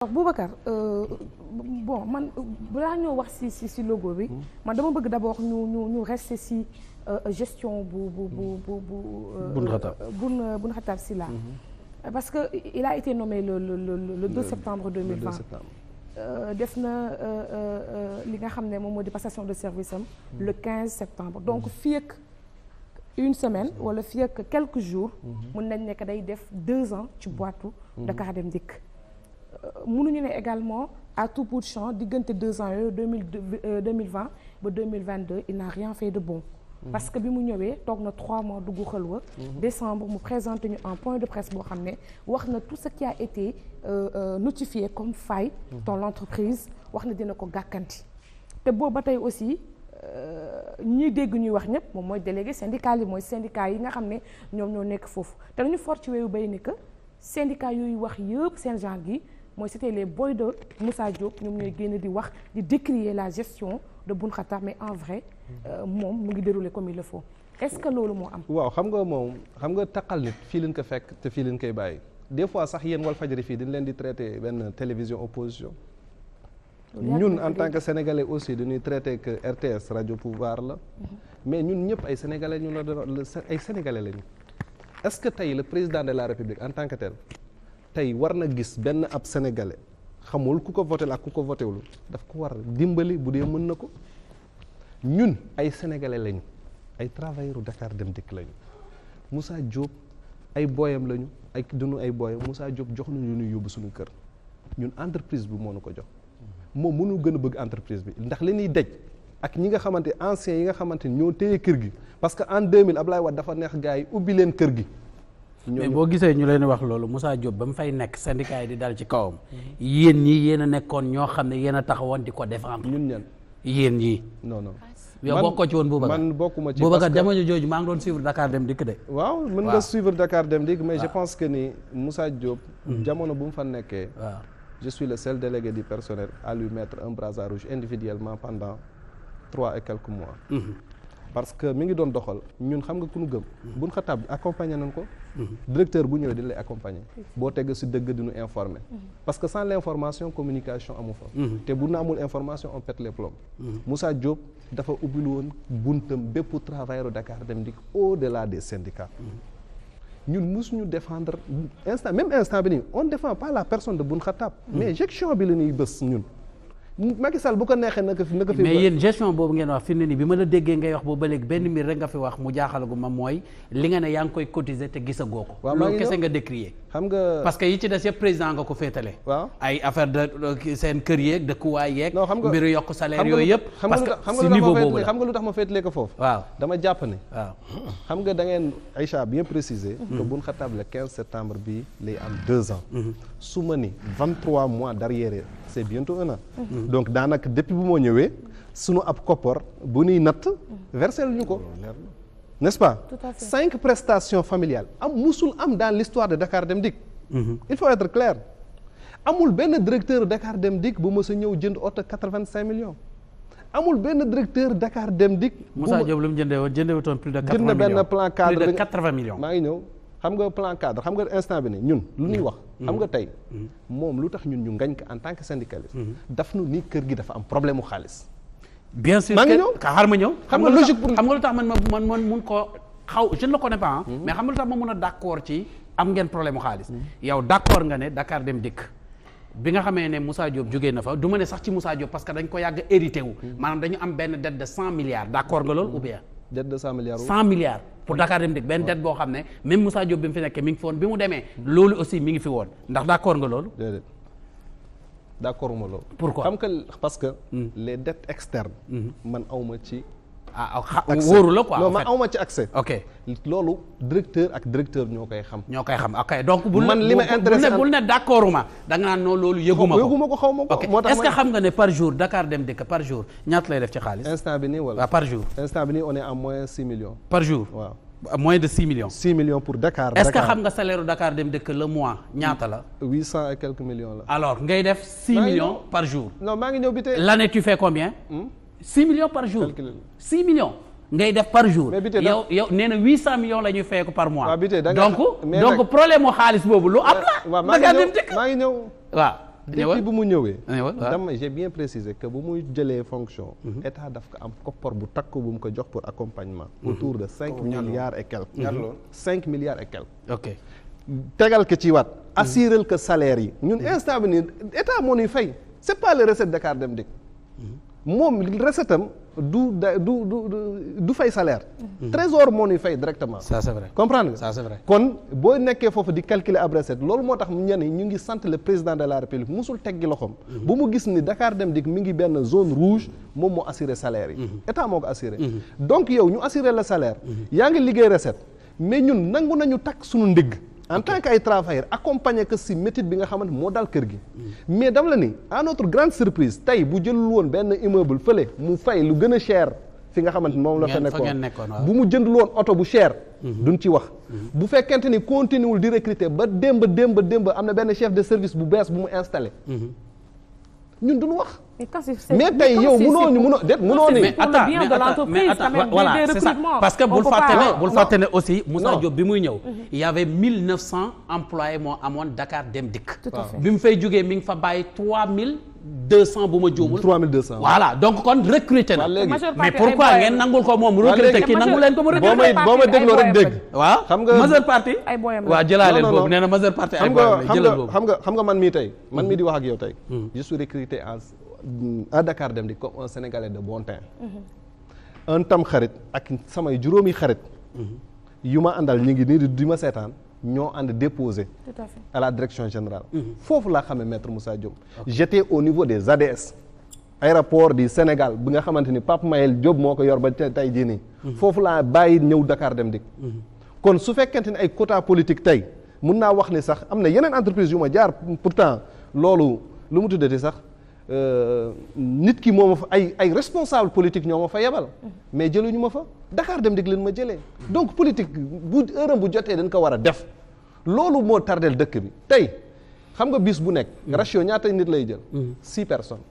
alors Boubacar bon man balaa ñoo wax ci logo bi man dama bëgg d'abord ñu rester ci gestion bu Boun Khatab Sylla parce que il a été nommé le 2 septembre 2020 def na li nga xam ne moom moo di passation de service am le 15 septembre donc fii ak une semaine wala fii ak quelques jours mun nañ nekk day def 2 ans ci boitu Dakar Dem Dikk mënuñu ne également à tout bout de champ diggante 2 ans yooyu 2020 ba 2022 il n'a rien fait de bon parce que bi mu ñëwee toog na 3 mois dugg xëlwa décembre mu présenté ñu un point de presse boo xam ne wax na tout ce qui a été notifié comme faille dans l'entreprise wax na dina ko gàkkanti te boobu ba tey aussi ñi dégg ñuy wax ñëpp moom mooy délégué syndical yi mooy syndicat yi nga xam ne ñoom ñoo nekk foofu te dañu fort ci weewu bay ni que syndicat yooyu wax yëpp seen genre gi mooy c'était les boys de Moussa Diop ñoom ñooy génn di wax di décrier la gestion de Boun Khatab mais en vrai moom mu ngi dérouler comme il le faut est-ce que loolu moo am. waaw xam nga taqal nit fii leen ko fekk te fii leen koy bàyyi des fois sax yéen Walfadjri fii dañ leen di traité benn télévision opposition. ñun en tant que sénégalais aussi dañuy traité que RTS rajo pouvoir la. mais ñun ñëpp ay sénégalais ñu la ay sénégalais lañu. est-ce que tey le président de la république en tant que tel tey war na gis benn ab sénégalais xamul ku ko voté la ak ku ko voté wul daf ko war dimbali bu dee mën na ko ñun ay sénégalais lañu ay travailleurs Dakar Dem Dikk lañu Moussa Diop ay booyam lañu ay dunu ay booyam Moussa Diop jox nañu ñu yóbbu suñu kër ñun entreprise bi moo nu ko jox moom mënu gën a bëgg entreprise bi ndax li ñuy dej ak ñi nga xamante anciens yi nga xamante ñoo téye kër gi parce que en 2000 Ablaye Wade dafa neex gars yi ubbi leen kër gi. mais boo gisee ñu leen wax loolu Moussa Diop ba mu fay nekk syndicat yi di dal ci kawam. yéen ñii yéen a nekkoon ñoo xam ne yéen a taxawoon di ko défendre. ñun ñan yéen ñii. non. yow bokkoo ci woon Boubacar man bokkuma ci Boubacar jamono jooju maa ngi doon suivre Dakar Dem Dikk de. waaw mën nga suivre Dakar Dem Dikk mais je pense que ni Moussa Diop. jamono bu mu fa nekkee. waaw je suis le seul délégué du personnel à lui mettre un brassard rouge individuellement pendant 3 et quelques mois. parce que mi ngi doon doxal ñun xam nga ku ñu gëm. Boun Khatab accompagner nañ ko. directeur bu ñëwee di lay accompagner. boo tegg ci dëgg di ñu informer. parce que sans l'information communication amu fa. te bu ñu amul information on pète les plombs. Moussa Diop dafa ubbil woon buntam bépp travailleur Dakar Dem Dikk au-delà des syndicats. ñun musuñu défendre même instant bi nii on défend pas la personne de Boun Khatab. mais gestion bi la ñuy bës ñun. Macky Sall bu ko neexee naka fi mais yéen gestion boobu ngeen wax fi mu ne nii bi ma la déggee ngay wax boobu ba léegi benn mbir rek nga fi wax mu jaaxalagu ma mooy li nga ne yaa ngi koy cotiser te gisagoo ko. waaw loolu kese nga décrier. xam nga parce que yi ci des yëpp président nga ko féetale. waaw ay affaire de seen kër yeeg dëkkuwaay yeeg. non xam nga mbiru yokk salaire yooyu yëpp. parce que si niveau boobu la xam nga lu tax ma féetalee ko foofu. waaw dama jàpp ne. waaw xam nga da ngeen Aïcha bien précisé. que Boun Khatab le 15 septembre bii lay am 2 ans. su ma ni 23 mois derrière c'est bientôt 1 an. donc daanaka depuis bu moo ñëwee sunu ab koppar bu ñuy natt versé lu ñu ko. n'est-ce pas? Tout à fait. 5 prestations familiales musul am dans l'histoire de Dakar Dem Dikk. il faut être clair amul benn directeur Dakar Dem Dikk bu mës a ñëw jënd oto 85 millions. amul benn directeur Dakar Dem Dikk. Moussa Diop lu mu jëndee wutoon plus de 80 millions. jënd benn plan cadre plus de 80 millions. maa ngi ñëw. xam nga plan cadre xam nga instant bi ne ñun lu ñuy wax xam nga tey moom lu tax ñun ñu ngañ ko en tant que syndicaliste daf nu ni kër gi dafa am problème mu xaalis bien sûr maa ngi ñëw xaar ma ñëw xam nga logique pour xam nga lu tax man mun ko xaw je ne le connais pas mais xam nga lu tax ma mun a d'accord ci am ngeen problème mu xaalis yow d'accord nga ne Dakar Dem Dikk bi nga xamee ne Moussa Diop jógee na fa du ma ne sax ci Moussa Diop parce que dañ ko yàgg hérité wu maanaam dañu am benn dette de 100 milliards d'accord nga loolu ou bien dette de 100 milliards 100 milliards pour Dakar Dem Dikk benn dette boo xam ne même Moussa Diop bi mu fi nekkee mi ngi fi woon bi mu demee loolu aussi mi ngi fi woon ndax d'accord nga loolu. déedéet d'accord ma loolu. pourquoi xam nga parce que. les dettes externes. man awma ci. wóoru la quoi. non man awma ci accès. ok loolu directeur ñoo koy xam. ñoo koy xam ok donc. man li ma intéressé bul ne d'accord ma da nga naan noonu loolu yëguma ko xaw ma ko. moo tax est-ce que xam nga ne par jour Dakar Dem Dikk par jour ñaata lay def ci xaalis. instant bi nii wala. waaw par jour. instant bi nii on est en moins 6 millions. par jour waaw. moins de 6 millions. 6 millions pour Dakar. est-ce que xam nga salaire Dakar Dem Dikk le mois ñaata la. 800 et quelques millions la. alors ngay def 6 millions par jour. non maa ngi ñëw bi tey. l'année tu fais combien. 6 millions par jour. 6 millions. ngay def par jour. yow nee na 800 millions la ñuy fay ko par mois. waaw bi tey donc problème mu xaalis boobu lu am la. waaw maa ngi ñëw waaw depuis bu mu ñëwee dama j'ai bien précisé que bu muy jëlee fonction état daf ko am koppar bu takk bu mu ko jox pour accompagnement autour de 5 milliards et quelques 5 milliards et quelques ok tegal ko ci waat assurer que salaire yi ñun instant bi nii état moo ñuy fay c'est pas le recette Dakar Dem Dikk moom recette am du fay salaire trésor moo ñuy fay directement ça c'est vrai comprendre nga ça c'est vrai kon boo nekkee foofu di calculer ab recette loolu moo tax ñenn ñu ngi sant le président de la république musul teggi loxoom bu mu gis ni Dakar Dem Dikk mi ngi benn zone rouge moom moo assuré salaire yi état moo ko assuré donc yow ñu assuré le salaire yaa ngi liggéey recette mais ñun nangu nañu takk suñu ndigg en tant que ay travailleurs accompagné que si métier bi nga xamante moo dal kër gi mais dama la ni à notre grande surprise tey bu jëlul woon benn immeuble fële mu fay lu gën a cher fi nga xamante moom la fa nekkoon bu mu jëndul woon oto bu cher duñ ci wax bu fekkente ni continué wul di recruter ba démb am na benn chef de service bu bees bu mu installé ñun duñu wax mais tey yow mënoo ni mais parce que bul fàtte ne aussi Moussa Diop bi muy ñëw il y avait 1900 employés moo amoon Dakar Dem Dikk bi mu fay jógee mi ngi fa bàyyi 3200 bu ma juumul 3200 voilà donc kon recruter na mais pourquoi ngeen nangul ko moom recruter kii nangu leen ko mu recruter boo ma dégloo rek dégg waaw xam nga majeure partie waaw jëlaaleen boobu nee na majeure partie ay boyam jëlal boobu xam nga man mii tey man mii di wax ak yow tey je suis recruté à Dakar Dem Dikk comme un Sénégalais de bon teint un tam xarit ak samay juróomi xarit yu ma àndal ñu ngi nii di ma seetaan ñoo ànd déposé à la direction générale foofu laa xamee maître Moussa Diop j'étais au niveau des ADS aéroport du Sénégal bi nga xamante ni Pape Mayel Diop moo ko yor ba tey jii nii foofu laa bàyyi ñëw Dakar Dem Dikk kon su fekkente ni ay quota politique tey mun naa wax ni sax am na yeneen entreprise yu ma jaar pourtant loolu lu mu tuddati sax nit ki moo ma fa ay responsable politique ñoo ma fa yebal mais jëluñu ma fa Dakar Dem Dikk leen ma jëlee donc politique bu heure bu jotee dañ ko war a def loolu moo tardel dëkk bi tey xam nga bis bu nekk ratio ñaata nit lay jël 6 personnes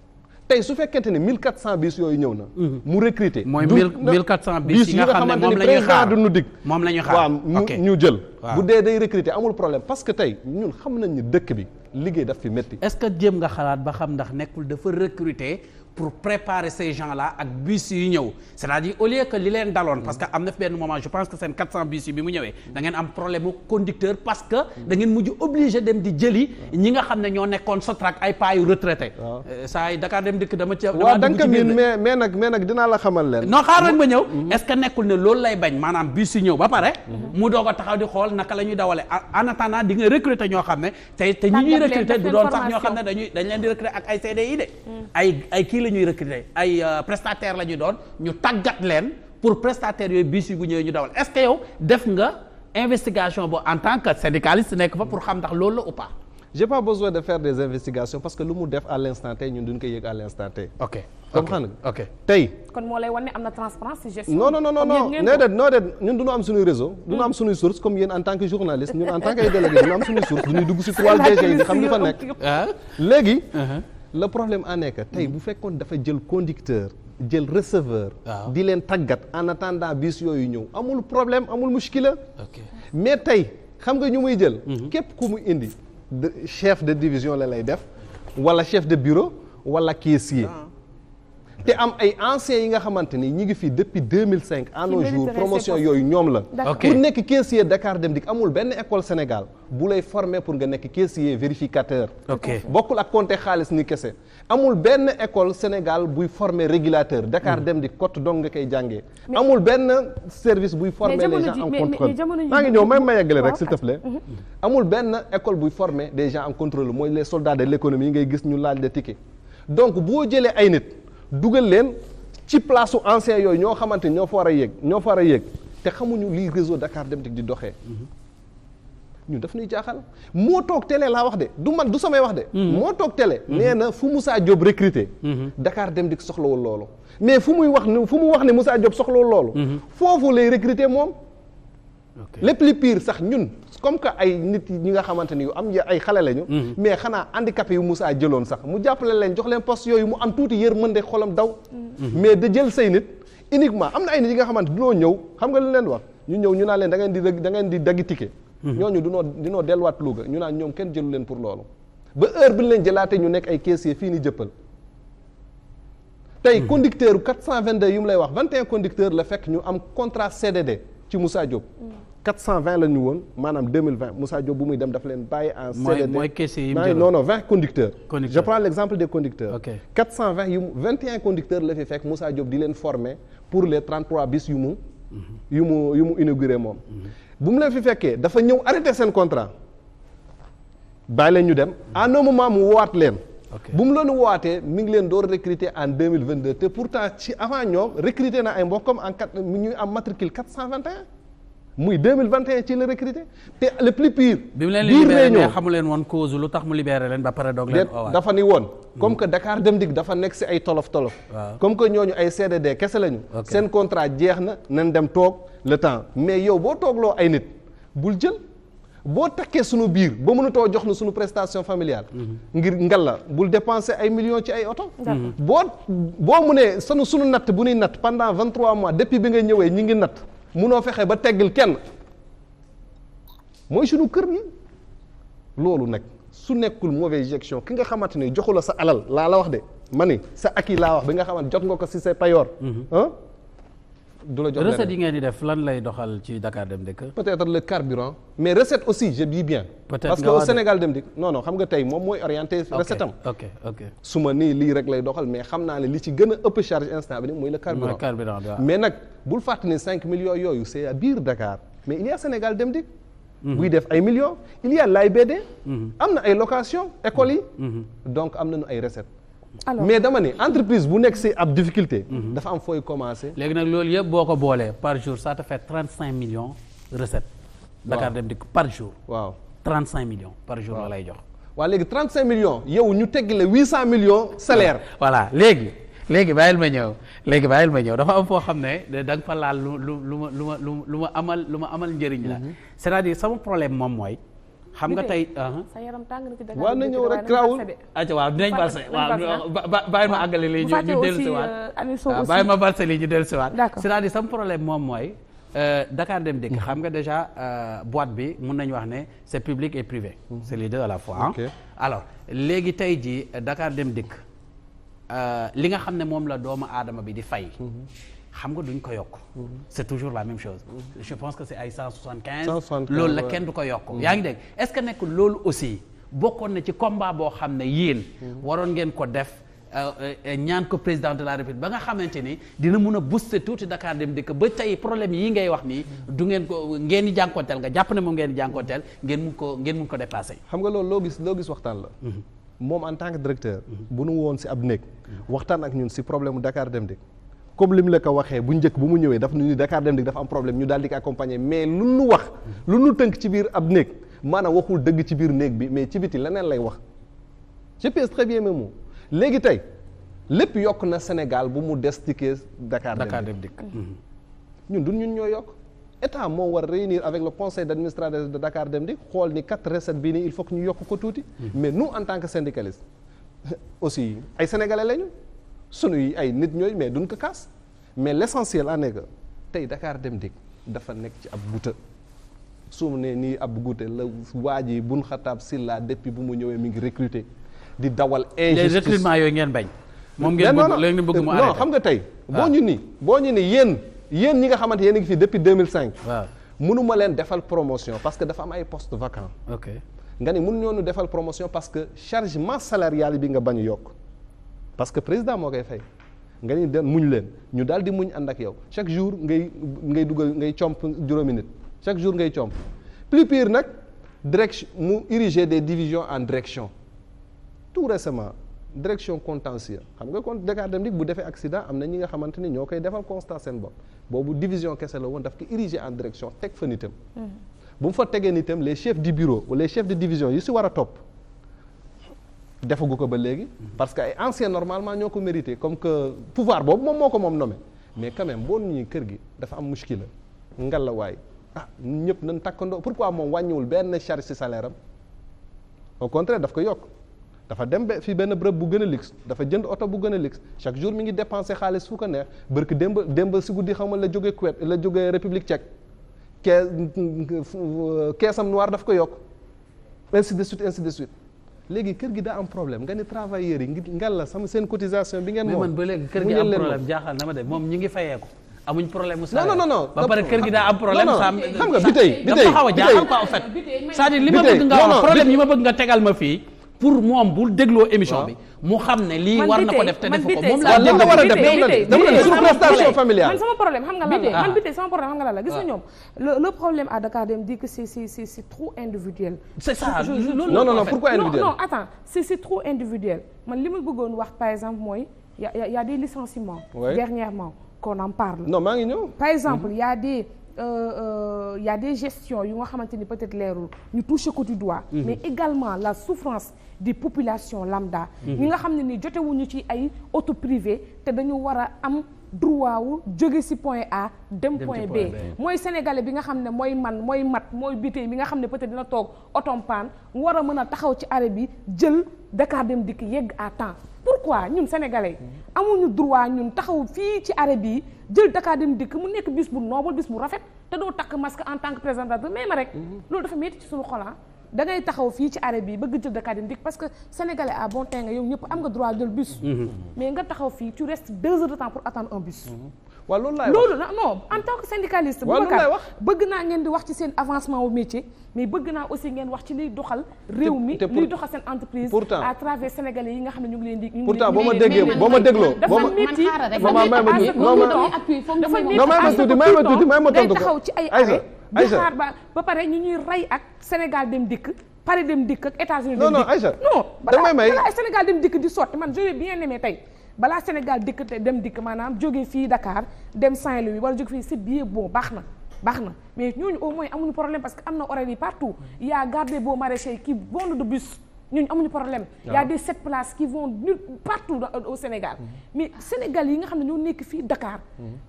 tey su fekkente ne 1400 bis yooyu ñëw na mu recruter mooy 1400 bis yi nga xam ne moom la ñuy xaar président du nu dig moom la ñuy xaar waaw ñu jël bu dee day recruter amul problème parce que tey ñun xam nañ ni dëkk bi liggéey daf fi métti est-ce que jéem nga xalaat ba xam ndax nekkul dafa recruter pour préparer ces gens-là ak bus yi ñëw c'est-à-dire au lieu que li leen daloon parce que am na fi benn moment je pense que seen 400 bus yi bi mu ñëwee da ngeen am problème mu conducteur parce que da ngeen mujj obligé dem di jëli ñi nga xam ne ñoo nekkoon Sotrac ay pas yu retraité saa yi Dakar Dem Dikk dama dugg ci biir mais nag dinaa la xamal leen non xaaral ma ñëw est-ce que nekkul ne loolu lay bañ maanaam bus yi ñëw ba pare mu doog a taxaw di xool naka la ñuy dawale en attendant di nga recruter ñoo xam ne te ñi ñuy recruter du doon sax ñoo xam ne dañ leen di recruter ak ay CDI de ay kii la ñuy recruter ay prestataire la ñu doon ñu tàggat leen pour prestataire yooyu bis yi bu ñëwee ñu dawal est-ce que yow def nga investigation boo en tant que syndicaliste nekk fa pour xam ndax loolu la ou pas. j'ai pas besoin de faire des investigations parce que lu mu def à l'instant T ñun duñ ko yëg à l'instant T. ok comprendre nga ok tey. kon moo lay wan ne am na transparence ci gestion. non ñun duñu am suñuy réseau. duñu am suñuy source comme yéen en tant que journaliste ñun en tant que ay délégué duñu am suñuy source duñuy dugg ci 3DG yi di xam li fa nekk. léegi. le problème en est que tey bu fekkoon dafa jël conducteur jël receveur. di leen tàggat en attendant bis yooyu ñëw amul problème amul muskila. mais tey xam nga ñu muy jël. képp ku mu indi chef de division la lay def wala chef de bureau wala caissier. te am ay anciens yi nga xamante ni ñi ngi fii depuis 2005 à nos jours promotion yooyu ñoom la. pour nekk caissier Dakar Dem Dikk amul benn école Sénégal bu lay former pour nga nekk caissier vérificateur. bokkul ak compter xaalis ni kese. amul benn école Sénégal buy former régulateur Dakar Dem Dikk cote donc nga koy jàngee. amul benn service buy former les gens en contrôle. maa ngi ñëw may ma yeggale rek s'il te plaît. amul benn école buy former des gens en contrôle mooy les soldats de l'économie yi ngay gis ñu laaj de ticket donc boo jëlee ay nit. dugal leen ci place su anciens yooyu ñoo xamante ñoo fa war a yéeg te xamuñu lii réseau Dakar Dem Dikk di doxee ñun daf ñuy jaaxal moo toog télé laa wax de du man du samay wax de moo toog télé nee na fu Moussa Diop recruté Dakar Dem Dikk soxlawul loolu mais fu mu wax ne Moussa Diop soxlawul loolu foofu lay recruté moom le plus pire sax ñun comme que ay nit ñi nga xamante ni yu am ay xale lañu mais xanaa handicapé yu Moussa jëloon sax mu jàppale leen jox leen poste yooyu mu am tuuti yërmande xolam daw mais da jël say nit uniquement am na ay nit yi nga xamante dunoo ñëw xam nga lu leen wax ñu ñëw ñu naan leen da ngeen di daggi ticket ñooñu dinoo delluwaat Louga ñu naan ñoom kenn jëlu leen pour loolu ba heure bi ñu leen jëlaatee ñu nekk ay caissier fii ni jëppal tey conducteur 422 yu mu lay wax 21 conducteurs la fekk ñu am contrat CDD ci Moussa Diop 420 la ñu woon maanaam 2020 Moussa Diop bu muy dem dafa leen bàyyi en CDD mooy caissier yi mu jëloon non 20 conducteurs je prends l'exemple des conducteurs ok 420 yu 21 conducteurs la fi fekk Moussa Diop di leen former pour les 33 bis yu mu inauguré moom bu mu leen fi fekkee dafa ñëw arrêté seen contrat bàyyi leen ñu dem à un moment mu woowaat leen bu mu leen woowaatee mi ngi leen door recruter en 2022 te pourtant ci avant ñoom recruter na ay mbokkam en ñuy am matricule 421 muy 2021 ci la recruter te le plus pire bi mu leen libéré mais xamu leen woon cause lu tax mu libéré leen ba pare doog leen dafa ni woon comme que Dakar Dem Dikk dafa nekk si ay tolof comme que ñooñu ay CDD kese lañu seen contrat jeex na nañ dem toog le temps mais yow boo toogloo ay nit bul jël boo takkee suñu biir ba mënutoo jox na suñu prestation familiale ngir ngalla bul dépenser ay millions ci ay oto boo mu ne suñu natt bu ñuy natt pendant 23 mois depuis bi nga ñëwee ñi ngi natt munoo fexe ba teggil kenn mooy suñu kër gi loolu nag su nekkul mauvaise gestion ki nga xamante ni joxu la sa alal laa la wax de ma ni sa ak yi laa wax bi nga xamante jot nga ko si sa payoor du la jox recette yi ngeen di def lan lay doxal ci Dakar Dem Dikk peut-être le carburant mais recette aussi je dis bien parce que au Sénégal Dem Dikk non xam nga tey moom mooy orienté recette am ok su ma nii lii rek lay doxal mais xam naa ne li ci gën a ëpp charge instant bi ni mooy le carburant mais nag bul fàtte ne 5 millions yooyu c'est à biir Dakar mais il y a Sénégal Dem Dikk buy def ay millions il y a l'AIBD am na ay location écoles yi donc am nañu ay recettes alors mais dama ne entreprise bu nekk si ab difficulté dafa am fooy commencer léegi nag loolu yëpp boo ko boolee par jour ça te fait 35 millions recettes Dakar Dem Dikk par jour waaw 35 millions par jour la lay jox waaw léegi 35 millions yow ñu tegg la 800 millions salaire voilà léegi bàyyil ma ñëw dafa am foo xam ne da nga fa laal lu ma amal njëriñ la c'est-à-dire sama problème moom mooy xam nga tey sa yaram tàng na ci Dakar waaw na ñëw rek grawul aca waaw dinañ balse waaw bàyyi ma àggale lii ñu dellu si waat bàyyi ma balse lii ñu dellu si waat c'est-à-dire sama problème moom mooy Dakar Dem Dikk xam nga déjà boîte bi mun nañu wax ne c'est public et privé c'est les deux à la fois alors léegi tey ji Dakar Dem Dikk li nga xam ne moom la doomu aadama bi di fay xam nga duñ ko yokk c'est toujours la même chose je pense que c'est ay 175 loolu la kenn du ko yokk yaa ngi dégg est-ce que nekk loolu aussi bokkoon na ci combat boo xam ne yéen waroon ngeen ko def ñaan ko président de la République ba nga xamante ni dina mun a booster tuuti Dakar Dem Dikk ba tey problème yi ngay wax nii du ngeen ko ngeen di jànkoonteel nga jàpp ne moom ngeen di jànkoonteel ngeen mun ko dépasser xam nga loolu loo gis waxtaan la moom en tant que directeur bu nu woon si ab néeg waxtaan ak ñun si problème mu Dakar Dem Dikk comme li mu la ko waxee bu njëkk bu mu ñëwee daf ni Dakar Dem Dikk dafa am problème ñu daal di ko accompagner mais lu nu wax lu nu tënk ci biir ab néeg maanaam waxul dëgg ci biir néeg bi mais ci biti leneen lay wax je pèse très bien même léegi tey lépp yokk na Sénégal bu mu des ticket Dakar Dem Dikk ñun ñoo yokk état moo war réunir avec le conseil d'administration de Dakar Dem Dikk xool ni 4 recettes bii nii il faut que ñu yokk ko tuuti mais nous en tant que syndicaliste aussi ay sénégalais lañu sunuy ay nit ñooy mais duñ ko kaas mais l'essentiel en est que tey Dakar Dem Dikk dafa nekk ci ab guuta su mu ne nii ab guuta la waa ji Boun Khatab Sylla depuis bu mu ñëwee mi ngi recruter di dawal injustice les recrutements yooyu ngeen bañ moom ngeen bëgg mu arrêté non xam nga tey boo ñu ni yéen ñi nga xamante yéen a ngi fi depuis 2005 waaw mënuma leen defal promotion parce que dafa am ay postes vacants ok nga ni mënu ñoonu defal promotion parce que charge masse salariale bi nga bañ yokk parce que président moo koy fay nga ni den muñ leen ñu daal di muñ ànd ak yow chaque jour ngay dugal ngay comp juróomi nit chaque jour ngay comp plus pire nag direction mu ériger des divisions en direction tout récemment direction contentieux xam nga kon Dakar Dem Dikk bu defee accident am na ñi nga xamante ni ñoo koy defal constat seen bopp boobu division kese la woon daf ko ériger en direction teg fa nitam bu mu fa tegee nitam les chefs du bureau ou les chefs de division yi si war a topp defagu ko ba léegi parce que ay anciens normalement ñoo ko mérité comme que pouvoir boobu moom moo ko moom nommé mais quand même boo ñi kër gi dafa am muskila ngalawaay ñëpp nañ takkandoo pourquoi moom wàññiwul benn charge ci salaire am au contraire daf ko yokk dafa dem ba fi benn bërëb bu gën a luxe dafa jënd oto bu gën a luxe chaque jour mi ngi dépenser xaalis fu ko neex bërki démb si guddi xamal la jóge Kuwait la jóge République tchèque keesam noir daf ko yokk ainsi de suite léegi kër gi daa am problème nga ni travailleurs yi ngal la sama seen cotisation bi ngeen moom mais man ba léegi kër gi am problème jaaxal na ma de moom ñi ngi fayee ko amuñ problème mu salaire non ba pare kër gi daa am problème xam nga bi tey xaw a jaaxal quoi en fait c'est-à-dire li ma bëgg nga wax problème yi ma bëgg nga tegal ma fii pour moom bu dégloo émission bi mu xam ne lii war na ko def te defu ko moom laa dégg war a def dama ne suñu prestation familiale man sama problème xam nga lan la man bi tey sama problème xam nga lan la gis nga ñoom le problème à Dakar Dem Dikk c'est trop individuel. c'est ça non pourquoi individuel non attends c'est trop individuel man li ma bëggoon wax par exemple mooy y a des licenciements dernièrement qu'on en parle. non maa ngi ñëw par exemple y a des gestions yu nga xamante ni peut-être leerul ñu touché ko du doigt. Mais également la souffrance des populations lambda. ñi nga xam ne ni jotewuñu ci ay auto privé te dañu war a am droit wu jóge ci point A dem point B. mooy sénégalais bi nga xam ne mooy man mooy mat mooy bitee bi nga xam ne peut-être dina toog otom paan war a mën a taxaw ci arrêt bi jël Dakar Dem Dikk yegg à temps. Pourquoi ñun sénégalais amuñu droit ñun taxaw fii ci arrêt bi jël Dakar Dem Dikk mu nekk bis bu noble bis bu rafet te doo takk masque en tant que présentateur mais ma rek loolu dafa métti ci suñu xolan da ngay taxaw fii ci arrêt bi bëgg jël Dakar Dem Dikk parce que sénégalais à bon temps nga yow ñëpp am nga droit jël bus mais nga taxaw fii tu restes 2 heures de temps pour attendre un bus waaw loolu laay loolu non en tant que syndicaliste Boubacar bëgg naa ngeen di wax ci seen avancement au métier mais bëgg naa aussi ngeen wax ci liy doxal réew mi liy doxal seen entreprise à travers sénégalais yi nga xam ne ñu ngi leen di pourtant boo ma dégloo dafa métti may ma tontu ko taxaw ci ay arrêt di xaar ba pare ñu ñuy rey ak Sénégal Dem Dikk Paris Dem Dikk ak États-Unis Dem Dikk non Aïcha non balaa Sénégal Dem Dikk di sotti man j'aurais bien aimé tey balaa Sénégal Dem Dikk maanaam jóge fii Dakar dem Saint-Louis wala jóge fii c'est bien bon baax na mais ñooñu au moins amuñu problème parce que am na horaire yi partout il y a garde-beau maraîcher qui vont de bus ñooñu amuñu problème il y a des 7 places qui vont partout au Sénégal mais Sénégal yi nga xam ne ñoo nekk fii Dakar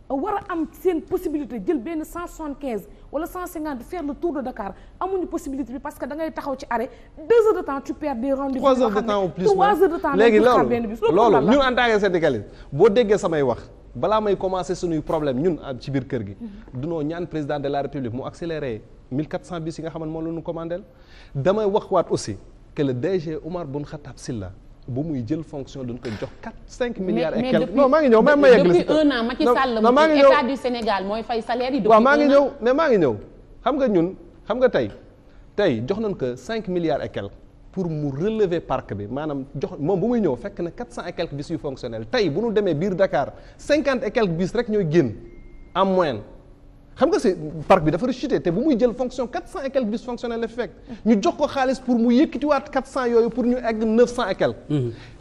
war a am seen possibilité jël benn 175 wala 150 faire le tour de Dakar amuñu possibilité bi parce que da ngay taxaw ci arrêt 2 heures de temps tu perds des rendez-vous 3 heures de temps ou plus 3 heures de temps léegi loolu ñun en tant que syndicaliste boo déggee samay wax balaa may commencer suñuy problème ñun ci biir kër gi dunoo ñaan président de la République mu accéléré 1400 bis yi nga xam ne moom la ñu commandé damay wax waat aussi que le DG Oumar Boun Khattab Sylla bu muy jël fonction dañ koy jox 5 milliards et quelques non maa ngi ñëw même ma yegg depuis 1 an Macky Sall mu état du Sénégal mooy fay salaire yi waaw maa ngi ñëw xam nga ñun xam nga tey jox nañ ko 5 milliards et quelques pour mu relever parc bi maanaam jox moom bu muy ñëw fekk na 400 et quelques bis yu fonctionnel tey bu ñu demee biir Dakar 50 et quelques bis rek ñooy génn en moyenne xam nga si parc bi dafa rechuté te bu muy jël fonction 400 et quelques bis fonctionnel la fi fekk ñu jox ko xaalis pour mu yëkkatiwaat 400 yooyu pour ñu egg 900 et quelques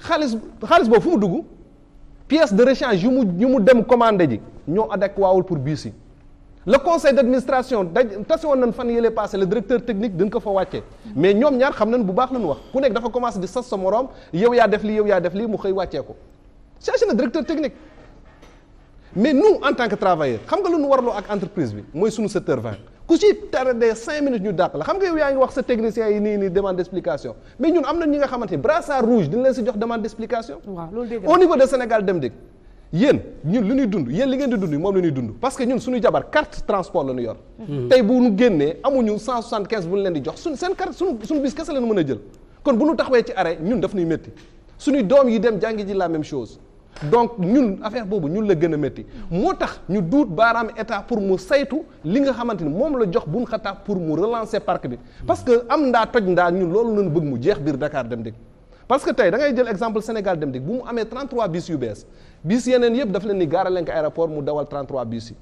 xaalis boobu fu mu dugg pièce de rechange yu mu dem commandé ji ñoo adéquat waawul pour bus yi le conseil d'administration tase woon nañ fan yële passé le directeur technique dañ ko fa wàccee mais ñoom ñaar xam nañ bu baax la ñu wax ku nekk dafa commencé di sas sa moroom yow yaa def lii mu xëy wàccee ko cherché na directeur technique mais nous en tant que travailleur xam nga lu ñu warloo ak entreprise bi mooy suñu 7h20 ku ci tardé 5 minutes ñu dàq la xam nga yow yaa ngi wax sa technicien yi nii demande d'explication mais ñun am na ñi nga xamante ni brassard rouge dina leen si jox demande d'explication au niveau de Sénégal Dem Dikk yéen ñun lu ñuy dund yéen li ngeen di dund moom la ñuy dund parce que ñun suñu jabar carte transport la ñu yor tey bu ñu génnee amuñu 175 bu ñu leen di jox seen carte suñu bis kese la ñu mën a jël kon bu ñu taxawee ci arrêt ñun daf ñuy métti suñuy doom yi dem jàngi ji la même chose donc ñun affaire boobu ñun la gën a métti moo tax ñu duut baaraam état pour mu saytu li nga xamante ni moom la jox Boun Khattab pour mu relancer parc bi parce que am ndaa toj ndaa ñun loolu lañu bëgg mu jeex biir Dakar Dem Dikk parce que tey da ngay jël exemple Sénégal Dem Dikk bu mu amee 33 bis yu bees bis yeneen yëpp daf leen ni gaara leen ko aéroport mu dawal 33 bis yi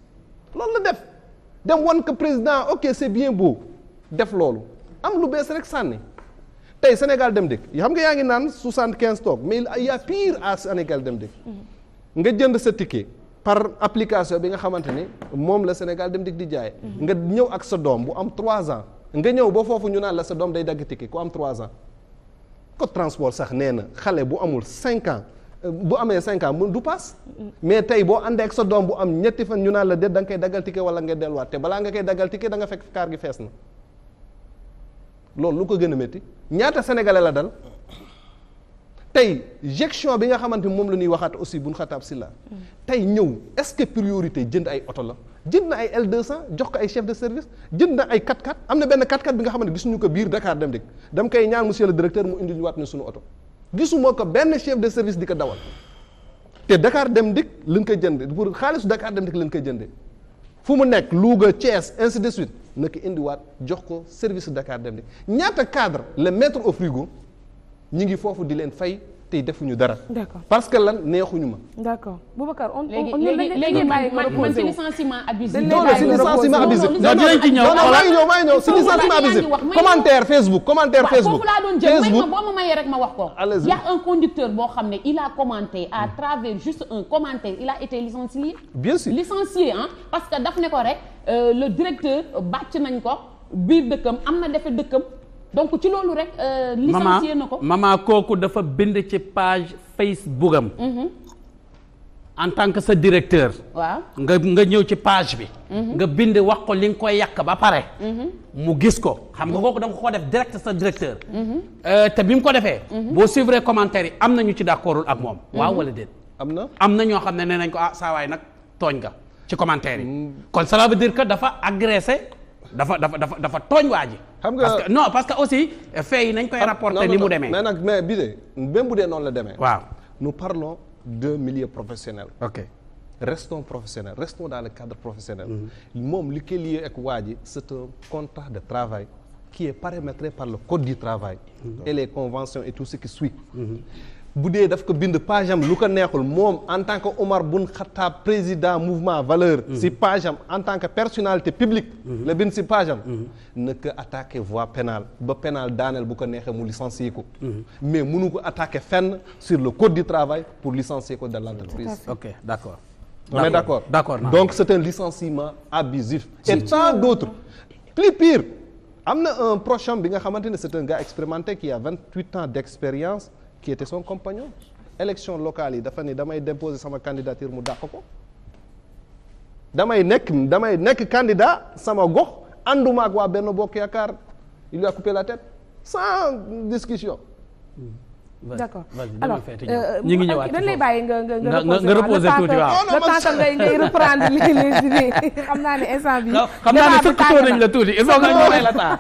loolu la def dem wan ko président ok c'est bien beau def loolu am lu bees rek sànni tey Sénégal Dem Dikk xam nga yaa ngi naan 75 toog mais il y a pire à Sénégal Dem Dikk nga jënd sa ticket par application bi nga xamante ni moom la Sénégal Dem Dikk di jaay nga ñëw ak sa doom bu am 3 ans nga ñëw ba foofu ñu naan la sa doom day dagg ticket ku am 3 ans code transport sax nee na xale bu amul 5 ans bu amee 5 ans du paas mais tey boo àndee ak sa doom bu am ñetti fan ñu naan la déet da nga koy daggal ticket wala nga delluwaat te balaa nga koy daggal ticket da nga fekk kaar gi fees na loolu lu ko gën a métti ñaata sénégalais la dal tey gestion bi nga xamante moom la ñuy waxaat aussi Boun Khattab Sylla tey ñëw est-ce que priorité jënd ay oto la jënd na ay L200 jox ko ay chef de service jënd na ay 4x4 am na benn 4x4 bi nga xamante ne gisuñu ko biir Dakar Dem Dikk dam koy ñaan monsieur le directeur mu indil ñu waat ne suñu oto gisuma ko benn chef de service di ko dawal te Dakar Dem Dikk lañ koy jënd pour xaalisu Dakar Dem Dikk lañ koy jëndee fu mu nekk Louga Thiès ainsi de suite na ko indiwaat jox ko service Dakar Dem Dikk ñaata cadre le mettre au frigo ñi ngi foofu di leen fay tey defuñu dara. d'accord parce que lan neexuñu ma. d'accord Boubacar on léegi man ci licenciement abusif. non non si licenciement abusif. non dinañ ci ñëw maa ngi ñëw si licenciement abusif. commentaire Facebook foofu laa doon jël may ma boo ma mayee rek ma wax ko. allez-y. y a un conducteur boo xam ne il a commenté à travers juste un commentaire il a été licencié. bien sûr licencié parce que daf ne ko rek le directeur bàcc nañ ko biir dëkkam am na defe dëkkam. donc ci loolu rek. licencié na ko maman kooku dafa bind ci page Facebook am. en tant que sa directeur. waaw nga ñëw ci page bi. nga bind wax ko li nga koy yàq ba pare. mu gis ko xam nga kooku da nga ko def direct sa directeur. te bi mu ko defee. boo suivre commentaire yi am na ñu ci d'accordul ak moom. waaw wala déet. am na ñoo xam ne nee nañ ko saa waay nag tooñ nga ci commentaire yi. kon cela veut dire que dafa agressé. dafa tooñ waa ji. xam nga parce que aussi fait yi nañ koy rapporter ni mu demee. mais bi de même bu dee noonu la demee. waaw nous parlons de milieu professionnel. ok restons professionnels restons dans le cadre professionnel. moom li koy lié ak waa ji c'est un contrat de travail qui est paramétré par le code du travail. et les conventions et tout ce qui suit. bu dee daf ko bind page am lu ko neexul moom en tant que Omar Boun Khattab président mouvement valeur si page am en tant que personnalité publique la bind si page am na ko attaqué voie pénale ba pénal daaneel bu ko neexee mu licencier ko mais mënu ko attaqué fenn sur le code du travail pour licencier ko de l'entreprise. ok d'accord. on est d'accord d'accord donc c'est un licenciement abusif et tant d'autres plus pire am na un proche bi nga xamante ne c'est un gars expérimenté qui a 28 ans d'expérience qui était son compagnon élection locale yi dafa ni damay déposer sama candidature mu dàq ko damay nekk candidat sama gox ànduma ak waa Benno Bokk Yaakaar il lui a coupé la tête sans discussion. d'accord alors ñu ngi ñëwaat dañ lay bàyyi nga reposer tuuti waaw. le temps que ngay reprendre li xam naa ne instant bi xam naa ne sëkkatoo nañ la tuuti il faut nga ñu may la temps